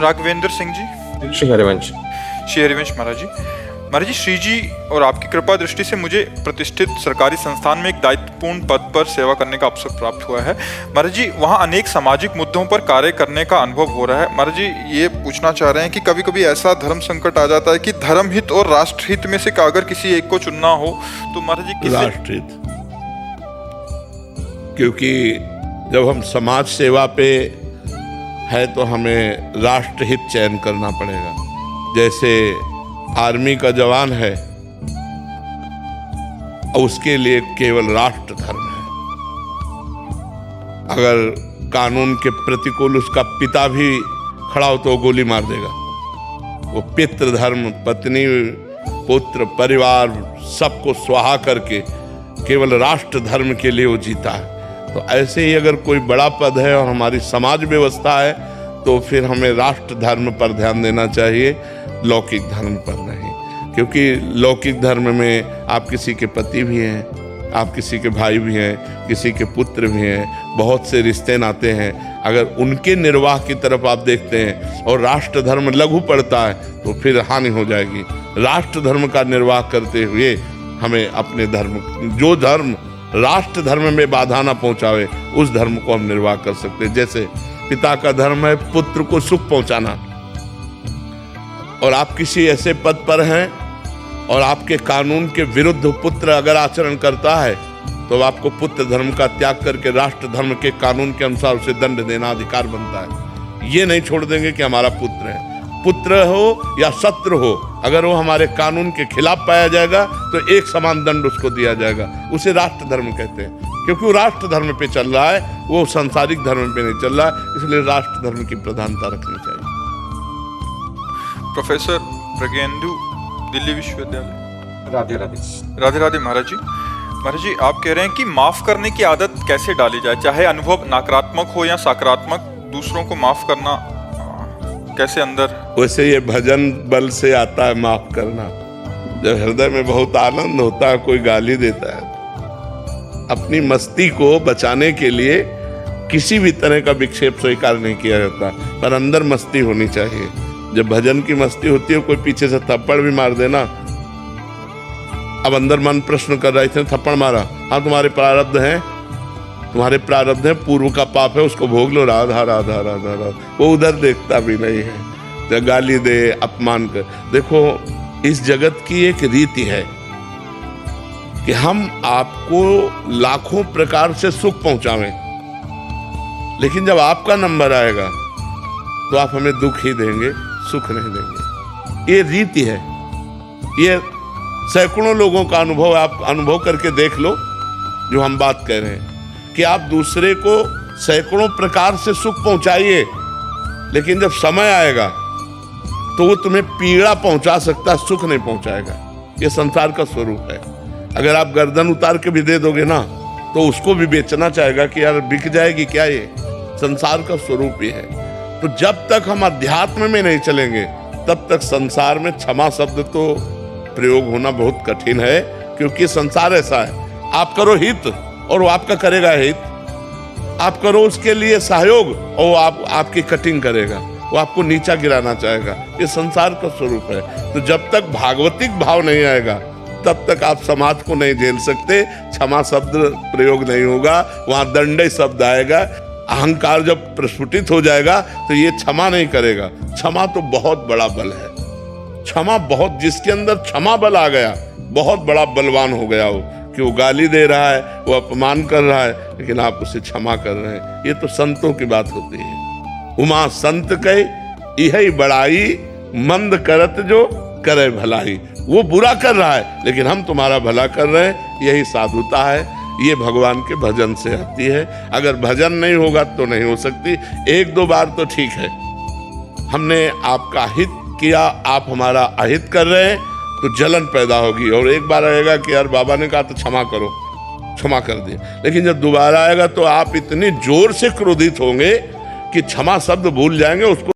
राघवेंद्र सिंह जी। श्री हरिवंश। श्री हरिवंश महाराज जी। महाराज जी, श्री जी और आपकी कृपा दृष्टि से मुझे प्रतिष्ठित सरकारी संस्थान में एक दायित्वपूर्ण पद पर सेवा करने का अवसर प्राप्त हुआ है। महाराज जी, वहाँ अनेक सामाजिक मुद्दों पर कार्य करने का अनुभव हो रहा है। महाराज जी, ये पूछना चाह रहे हैं कि कभी कभी ऐसा धर्म संकट आ जाता है कि धर्म हित और राष्ट्र हित में से अगर किसी एक को चुनना हो तो महाराज जी किसे? राष्ट्रहित। क्योंकि जब हम समाज सेवा पे है तो हमें राष्ट्रहित चयन करना पड़ेगा। जैसे आर्मी का जवान है, उसके लिए केवल राष्ट्र धर्म है। अगर कानून के प्रतिकूल उसका पिता भी खड़ा हो तो वो गोली मार देगा। वो पितृ धर्म, पत्नी, पुत्र, परिवार सबको स्वाहा करके केवल राष्ट्र धर्म के लिए वो जीता है। तो ऐसे ही अगर कोई बड़ा पद है और हमारी समाज व्यवस्था है तो फिर हमें राष्ट्र धर्म पर ध्यान देना चाहिए, लौकिक धर्म पर नहीं। क्योंकि लौकिक धर्म में आप किसी के पति भी हैं, आप किसी के भाई भी हैं, किसी के पुत्र भी हैं, बहुत से रिश्ते नाते हैं। अगर उनके निर्वाह की तरफ आप देखते हैं और राष्ट्र धर्म लघु पड़ता है तो फिर हानि हो जाएगी। राष्ट्र धर्म का निर्वाह करते हुए हमें अपने धर्म, जो धर्म राष्ट्र धर्म में बाधा ना पहुंचावे, उस धर्म को हम निर्वाह कर सकते हैं। जैसे पिता का धर्म है पुत्र को सुख पहुंचाना, और आप किसी ऐसे पद पर हैं और आपके कानून के विरुद्ध पुत्र अगर आचरण करता है तो आपको पुत्र धर्म का त्याग करके राष्ट्र धर्म के कानून के अनुसार उसे दंड देना अधिकार बनता है। ये नहीं छोड़ देंगे कि हमारा पुत्र है, पुत्र हो या शत्रु हो, अगर वो हमारे कानून के खिलाफ पाया जाएगा तो एक समान दंड उसको दिया जाएगा। उसे राष्ट्र धर्म कहते हैं, क्योंकि वो राष्ट्र धर्म पे चल रहा है, वो सांसारिक धर्म पे नहीं चल रहा है। इसलिए राष्ट्र धर्म की प्रधानता रखनी चाहिए। प्रोफेसर प्रज्ञेंदु, दिल्ली विश्वविद्यालय। राधे राधे। राधे राधे महाराज जी। महाराज जी, आप कह रहे हैं कि माफ करने की आदत कैसे डाली जाए, चाहे अनुभव नकारात्मक हो या सकारात्मक, दूसरों को माफ करना कैसे अंदर? वैसे ये भजन बल से आता है माफ करना। जब हृदय में बहुत आनंद होता है, कोई गाली देता है, अपनी मस्ती को बचाने के लिए किसी भी तरह का विक्षेप स्वीकार नहीं किया जाता, पर अंदर मस्ती होनी चाहिए। जब भजन की मस्ती होती है, कोई पीछे से थप्पड़ भी मार देना, अब अंदर मन प्रश्न कर रहा है, इसने थप्पड़ मारा, हाँ तुम्हारे प्रारब्ध हैं, तुम्हारे प्रारब्ध हैं, पूर्व का पाप है, उसको भोग लो, राधा राधा राधा राधा। वो उधर देखता भी नहीं है, जब गाली दे, अपमान कर। देखो, इस जगत की एक रीति है कि हम आपको लाखों प्रकार से सुख पहुंचावें, लेकिन जब आपका नंबर आएगा तो आप हमें दुख ही देंगे, सुख नहीं देंगे। ये रीति है। ये सैकड़ों लोगों का अनुभव, आप अनुभव करके देख लो जो हम बात कह रहे हैं, कि आप दूसरे को सैकड़ों प्रकार से सुख पहुंचाइए, लेकिन जब समय आएगा तो वो तुम्हें पीड़ा पहुंचा सकता है, सुख नहीं पहुंचाएगा। ये संसार का स्वरूप है। अगर आप गर्दन उतार के भी दे दोगे ना तो उसको भी बेचना चाहेगा कि यार बिक जाएगी क्या। ये संसार का स्वरूप ही है। तो जब तक हम अध्यात्म में नहीं चलेंगे तब तक संसार में क्षमा शब्द तो प्रयोग होना बहुत कठिन है, क्योंकि संसार ऐसा है, आप करो हित और वो आपका करेगा हित, आप करो उसके लिए सहयोग और वो आपकी कटिंग करेगा, वो आपको नीचा गिराना चाहेगा। ये संसार का स्वरूप है। तो जब तक भागवतिक भाव नहीं आएगा तब तक आप समाज को नहीं झेल सकते। क्षमा शब्द प्रयोग नहीं होगा, वहां दंडय शब्द आएगा। अहंकार जब प्रस्फुटित हो जाएगा तो ये क्षमा नहीं करेगा। क्षमा तो बहुत बड़ा बल है। क्षमा बहुत, जिसके अंदर क्षमा बल आ गया, बहुत बड़ा बलवान हो गया वो, कि वो गाली दे रहा है, वो अपमान कर रहा है, लेकिन आप उसे क्षमा कर रहे हैं। ये तो संतों की बात होती है। उमा संत कहे यही बड़ाई, मंद करत जो करे भलाई। वो बुरा कर रहा है लेकिन हम तुम्हारा भला कर रहे हैं, यही साधुता है। ये भगवान के भजन से आती है। अगर भजन नहीं होगा तो नहीं हो सकती। एक दो बार तो ठीक है, हमने आपका हित किया, आप हमारा अहित कर रहे हैं तो जलन पैदा होगी, और एक बार आएगा कि यार बाबा ने कहा तो क्षमा करो, क्षमा कर दिया। लेकिन जब दोबारा आएगा तो आप इतनी जोर से क्रोधित होंगे कि क्षमा शब्द भूल जाएंगे, उसको